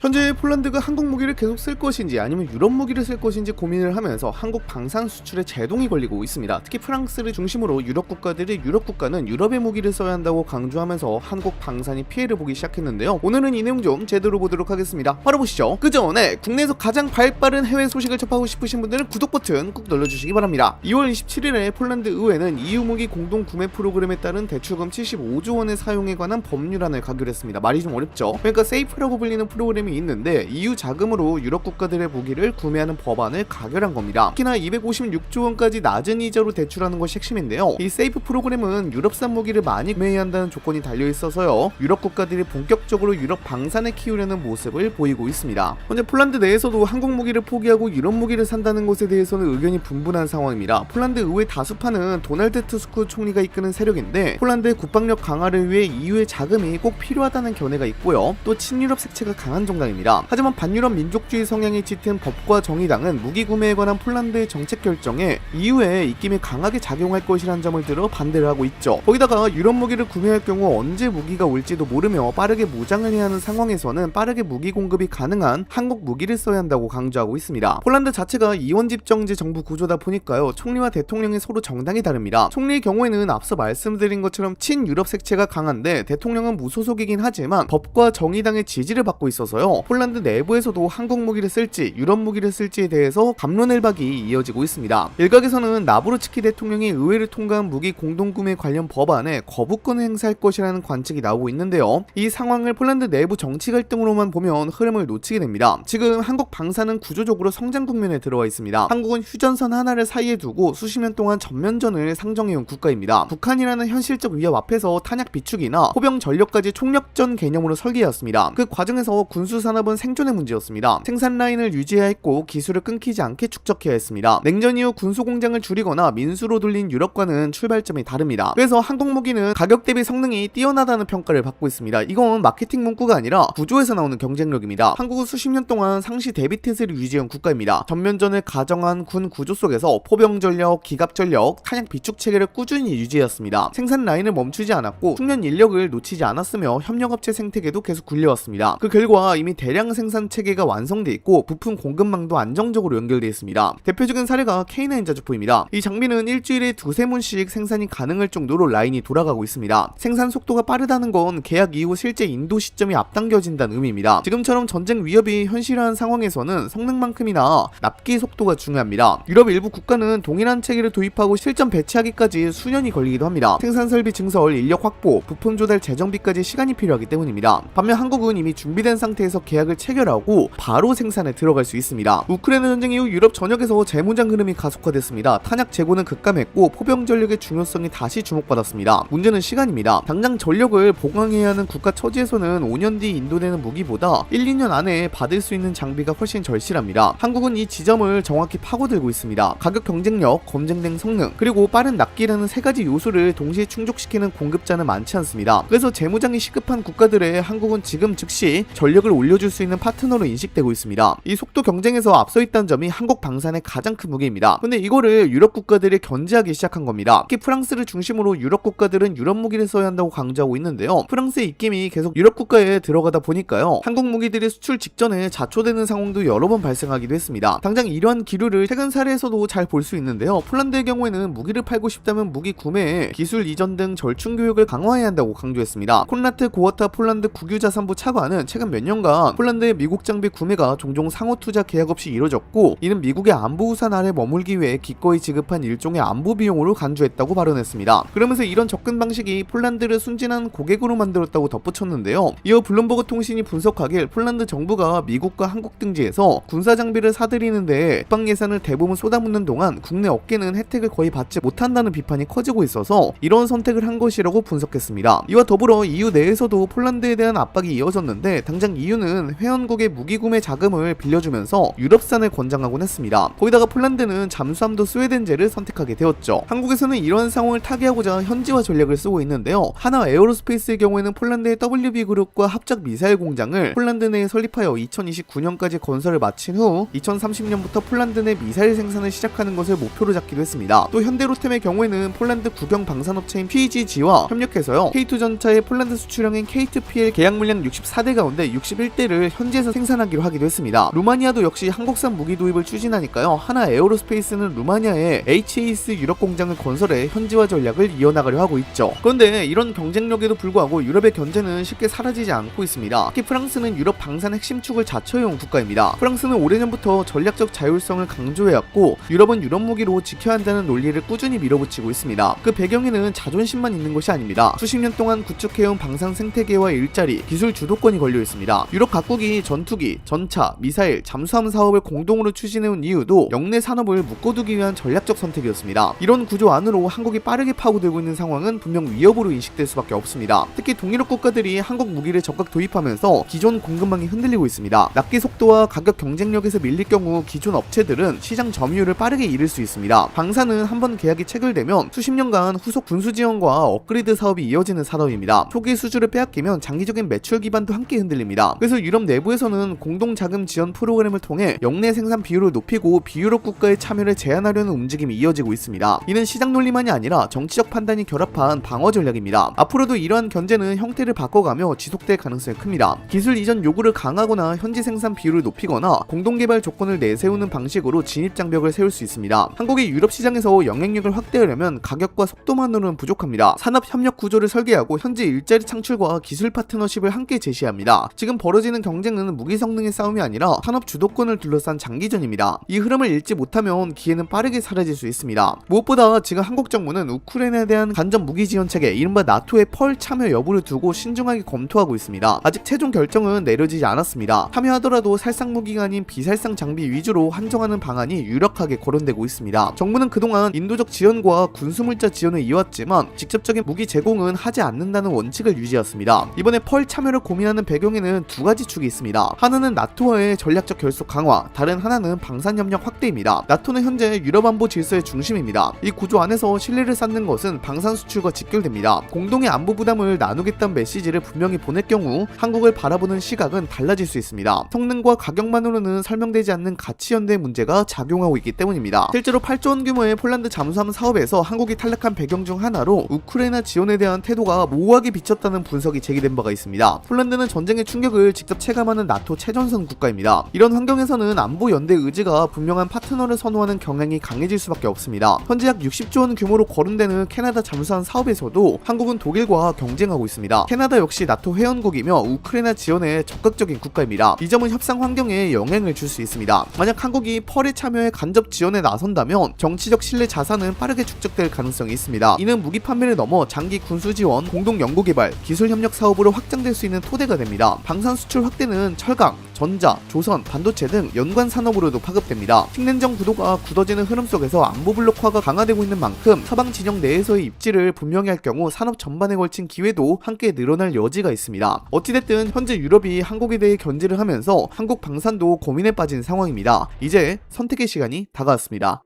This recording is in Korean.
현재 폴란드가 한국 무기를 계속 쓸 것인지 아니면 유럽 무기를 쓸 것인지 고민을 하면서 한국 방산 수출에 제동이 걸리고 있습니다. 특히 프랑스를 중심으로 유럽 국가는 유럽의 무기를 써야 한다고 강조하면서 한국 방산이 피해를 보기 시작했는데요. 오늘은 이 내용 좀 제대로 보도록 하겠습니다. 바로 보시죠. 그 전에 국내에서 가장 발빠른 해외 소식을 접하고 싶으신 분들은 구독 버튼 꾹 눌러주시기 바랍니다. 2월 27일에 폴란드 의회는 EU 무기 공동 구매 프로그램에 따른 대출금 75조 원의 사용에 관한 법률안을 가결했습니다. 말이 좀 어렵죠. 그러니까 세이프라고 불리는 프로그램이 있는데 EU 자금으로 유럽 국가들의 무기를 구매하는 법안을 가결한 겁니다. 특히나 256조 원까지 낮은 이자로 대출하는 것이 핵심인데요. 이 세이프 프로그램은 유럽산 무기를 많이 구매해야 한다는 조건이 달려 있어서요. 유럽 국가들이 본격적으로 유럽 방산을 키우려는 모습을 보이고 있습니다. 현재 폴란드 내에서도 한국 무기를 포기하고 유럽 무기를 산다는 것에 대해서는 의견이 분분한 상황입니다. 폴란드 의회 다수파는 도널드 투스크 총리가 이끄는 세력인데 폴란드의 국방력 강화를 위해 EU의 자금이 꼭 필요하다는 견해가 있고요. 또 친유럽 색채가 강한 정당입니다. 하지만 반유럽 민족주의 성향이 짙은 법과 정의당은 무기 구매에 관한 폴란드의 정책 결정에 EU의 입김이 강하게 작용할 것이라는 점을 들어 반대를 하고 있죠. 거기다가 유럽 무기를 구매할 경우 언제 무기가 올지도 모르며 빠르게 무장을 해야 하는 상황에서는 빠르게 무기 공급이 가능한 한국 무기를 써야 한다고 강조하고 있습니다. 폴란드 자체가 이원집정제 정부 구조다 보니까요. 총리와 대통령이 서로 정당이 다릅니다. 총리의 경우에는 앞서 말씀드린 것처럼 친유럽 색채가 강한데 대통령은 무소속이긴 하지만 법과 정의당의 지지를 받고 있어서요. 폴란드 내부에서도 한국 무기를 쓸지 유럽 무기를 쓸지에 대해서 갑론을박이 이어지고 있습니다. 일각에서는 나부르츠키 대통령이 의회를 통과한 무기 공동구매 관련 법안에 거부권을 행사할 것이라는 관측이 나오고 있는데요. 이 상황을 폴란드 내부 정치 갈등으로만 보면 흐름을 놓치게 됩니다. 지금 한국 방산은 구조적으로 성장 국면에 들어와 있습니다. 한국은 휴전선 하나를 사이에 두고 수십 년 동안 전면전을 상정해온 국가입니다. 북한이라는 현실적 위협 앞에서 탄약 비축이나 포병 전력까지 총력전 개념으로 설계해왔습니다. 그 과정에서 군수산업은 생존의 문제였습니다. 생산 라인을 유지해야 했고 기술을 끊기지 않게 축적해야 했습니다. 냉전 이후 군수공장을 줄이거나 민수로 돌린 유럽과는 출발점이 다릅니다. 그래서 한국 무기는 가격 대비 성능이 뛰어나다는 평가를 받고 있습니다. 이건 마케팅 문구가 아니라 구조에서 나오는 경쟁력입니다. 한국은 수십 년 동안 상시 대비 태세를 유지해온 국가입니다. 전면전을 가정한 군 구조 속에서 포병 전력, 기갑 전력, 탄약 비축 체계를 꾸준히 유지해왔습니다. 생산 라인을 멈추지 않았고 숙련 인력을 놓치지 않았으며 협력업체 생태계도 계속 굴려왔습니다. 그 결과 이미 대량 생산 체계가 완성돼 있고 부품 공급망도 안정적으로 연결되어 있습니다. 대표적인 사례가 K9 자주포입니다. 이 장비는 일주일에 두세 문씩 생산이 가능할 정도로 라인이 돌아가고 있습니다. 생산 속도가 빠르다는 건 계약 이후 실제 인도 시점이 앞당겨진다는 의미입니다. 지금처럼 전쟁 위협이 현실화한 상황에서는 성능만큼이나 납기 속도가 중요합니다. 유럽 일부 국가는 동일한 체계를 도입하고 실전 배치하기까지 수년이 걸리기도 합니다. 생산 설비 증설, 인력 확보, 부품 조달 재정비까지 시간이 필요하기 때문입니다. 반면 한국은 이미 준비된 상태에서 계약을 체결하고 바로 생산에 들어갈 수 있습니다. 우크라이나 전쟁 이후 유럽 전역에서 재무장 흐름이 가속화됐습니다. 탄약 재고는 급감했고 포병 전력의 중요성이 다시 주목받았습니다. 문제는 시간입니다. 당장 전력을 보강해야 하는 국가 처지에서는 5년 뒤 인도되는 무기보다 1, 2년 안에 받을 수 있는 장비가 훨씬 절실합니다. 한국은 이 지점을 정확히 파고들고 있습니다. 가격 경쟁력, 검증된 성능, 그리고 빠른 납기라는 세 가지 요소를 동시에 충족시키는 공급자는 많지 않습니다. 그래서 재무장이 시급한 국가들의 한국은 지금 즉시 전력을 올려줄 수 있는 파트너로 인식되고 있습니다. 이 속도 경쟁에서 앞서 있다는 점이 한국 방산의 가장 큰 무기입니다. 근데 이거를 유럽 국가들이 견제하기 시작한 겁니다. 특히 프랑스를 중심으로 유럽 국가들은 유럽 무기를 써야 한다고 강조하고 있는데요. 프랑스의 입김이 계속 유럽 국가에 들어가다 보니까요. 한국 무기들이 수출 직전에 자초되는 상황도 여러 번 발생하기도 했습니다. 당장 이러한 기류를 최근 사례에서도 잘 볼 수 있는데요. 폴란드의 경우에는 무기를 팔고 싶다면 무기 구매에 기술 이전 등 절충 교육을 강화해야 한다고 강조했습니다. 콘라트 고어타 폴란드 국유자산부 차관은 최근 몇 년간 폴란드의 미국 장비 구매가 종종 상호 투자 계약 없이 이뤄졌고 이는 미국의 안보 우산 아래 머물기 위해 기꺼이 지급한 일종의 안보 비용으로 간주했다고 발언했습니다. 그러면서 이런 접근 방식이 폴란드를 순진한 고객으로 만들었다고 덧붙였는데요. 이어 블룸버그 통신이 분석하길 폴란드 정부가 미국과 한국 등지에서 군사 장비를 사들이는데 국방 예산을 대부분 쏟아붓는 동안 국내 업계는 혜택을 거의 받지 못한다는 비판이 커지고 있어서 이런 선택을 한 것이라고 분석했습니다. 이와 더불어 EU 내에서도 폴란드에 대한 압박이 이어졌는데 당장 EU는 회원국의 무기 구매 자금을 빌려주면서 유럽산을 권장하곤 했습니다. 거기다가 폴란드는 잠수함도 스웨덴제를 선택하게 되었죠. 한국에서는 이런 상황을 타개하고자 현지화 전략을 쓰고 있는데요. 하나 에어로스페이스의 경우에는 폴란드의 WB그룹과 합작 미사일 공장을 폴란드 내에 설립하여 2029년까지 건설을 마친 후 2030년부터 폴란드 내 미사일 생산을 시작하는 것을 목표로 잡기도 했습니다. 또 현대로템의 경우에는 폴란드 국영 방산업체인 PGG와 협력해서요. K2 전차의 폴란드 수출형인 K2PL 계약 물량 64대 가운데 61 대를 현지에서 생산하기로 하기도 했습니다. 루마니아도 역시 한국산 무기 도입을 추진하니까요. 하나 에어로스페이스는 루마니아에 HAS 유럽 공장을 건설해 현지화 전략을 이어나가려 하고 있죠. 그런데 이런 경쟁력에도 불구하고 유럽의 견제는 쉽게 사라지지 않고 있습니다. 특히 프랑스는 유럽 방산 핵심축을 자처해온 국가입니다. 프랑스는 오래전부터 전략적 자율성을 강조해왔고 유럽은 유럽 무기로 지켜야 한다는 논리를 꾸준히 밀어붙이고 있습니다. 그 배경에는 자존심만 있는 것이 아닙니다. 수십 년 동안 구축해온 방산 생태계와 일자리, 기술 주도권이 걸려 있습니다. 유럽 각국이 전투기, 전차, 미사일, 잠수함 사업을 공동으로 추진해온 이유도 영내 산업을 묶어두기 위한 전략적 선택이었습니다. 이런 구조 안으로 한국이 빠르게 파고들고 있는 상황은 분명 위협으로 인식될 수밖에 없습니다. 특히 동유럽 국가들이 한국 무기를 적극 도입하면서 기존 공급망이 흔들리고 있습니다. 납기 속도와 가격 경쟁력에서 밀릴 경우 기존 업체들은 시장 점유율을 빠르게 잃을 수 있습니다. 방산은 한번 계약이 체결되면 수십 년간 후속 군수 지원과 업그레이드 사업이 이어지는 산업입니다. 초기 수주를 빼앗기면 장기적인 매출 기반도 함께 흔들립니다. 그래서 유럽 내부에서는 공동 자금 지원 프로그램을 통해 영내 생산 비율을 높이고 비유럽 국가의 참여를 제한하려는 움직임이 이어지고 있습니다. 이는 시장 논리만이 아니라 정치적 판단이 결합한 방어 전략입니다. 앞으로도 이러한 견제는 형태를 바꿔가며 지속될 가능성이 큽니다. 기술 이전 요구를 강화하거나 현지 생산 비율을 높이거나 공동 개발 조건을 내세우는 방식으로 진입 장벽을 세울 수 있습니다. 한국이 유럽 시장에서 영향력을 확대하려면 가격과 속도만으로는 부족합니다. 산업 협력 구조를 설계하고 현지 일자리 창출과 기술 파트너십을 함께 제시합니다. 지금 벌어지는 경쟁은 무기 성능의 싸움이 아니라 산업 주도권을 둘러싼 장기전입니다. 이 흐름을 읽지 못하면 기회는 빠르게 사라질 수 있습니다. 무엇보다 지금 한국 정부는 우크라이나에 대한 간접 무기 지원 체계, 이른바 나토의 펄 참여 여부를 두고 신중하게 검토하고 있습니다. 아직 최종 결정은 내려지지 않았습니다. 참여하더라도 살상 무기가 아닌 비살상 장비 위주로 한정하는 방안이 유력하게 거론되고 있습니다. 정부는 그동안 인도적 지원과 군수물자 지원을 이어왔지만 직접적인 무기 제공은 하지 않는다는 원칙을 유지했습니다. 이번에 펄 참여를 고민하는 배경에는 두 가지 축이 있습니다. 하나는 나토와의 전략적 결속 강화, 다른 하나는 방산협력 확대입니다. 나토는 현재 유럽 안보 질서의 중심입니다. 이 구조 안에서 신뢰를 쌓는 것은 방산 수출과 직결됩니다. 공동의 안보 부담을 나누겠다는 메시지를 분명히 보낼 경우 한국을 바라보는 시각은 달라질 수 있습니다. 성능과 가격만으로는 설명되지 않는 가치 연대의 문제가 작용하고 있기 때문입니다. 실제로 8조 원 규모의 폴란드 잠수함 사업에서 한국이 탈락한 배경 중 하나로 우크라이나 지원에 대한 태도가 모호하게 비쳤다는 분석이 제기된 바가 있습니다. 폴란드는 전쟁의 충격을 직접 체감하는 나토 최전선 국가입니다. 이런 환경에서는 안보 연대 의지가 분명한 파트너를 선호하는 경향이 강해질 수밖에 없습니다. 현재 약 60조 원 규모로 거론되는 캐나다 잠수함 사업에서도 한국은 독일과 경쟁하고 있습니다. 캐나다 역시 나토 회원국이며 우크라이나 지원에 적극적인 국가입니다. 이 점은 협상 환경에 영향을 줄 수 있습니다. 만약 한국이 펄에 참여해 간접 지원에 나선다면 정치적 신뢰 자산은 빠르게 축적될 가능성이 있습니다. 이는 무기 판매를 넘어 장기 군수 지원, 공동 연구 개발, 기술 협력 사업으로 확장될 수 있는 토대가 됩니다. 방산 수출 확대는 철강, 전자, 조선, 반도체 등 연관 산업으로도 파급됩니다. 식냉정 구도가 굳어지는 흐름 속에서 안보 블록화가 강화되고 있는 만큼 서방 진영 내에서의 입지를 분명히 할 경우 산업 전반에 걸친 기회도 함께 늘어날 여지가 있습니다. 어찌됐든 현재 유럽이 한국에 대해 견제를 하면서 한국 방산도 고민에 빠진 상황입니다. 이제 선택의 시간이 다가왔습니다.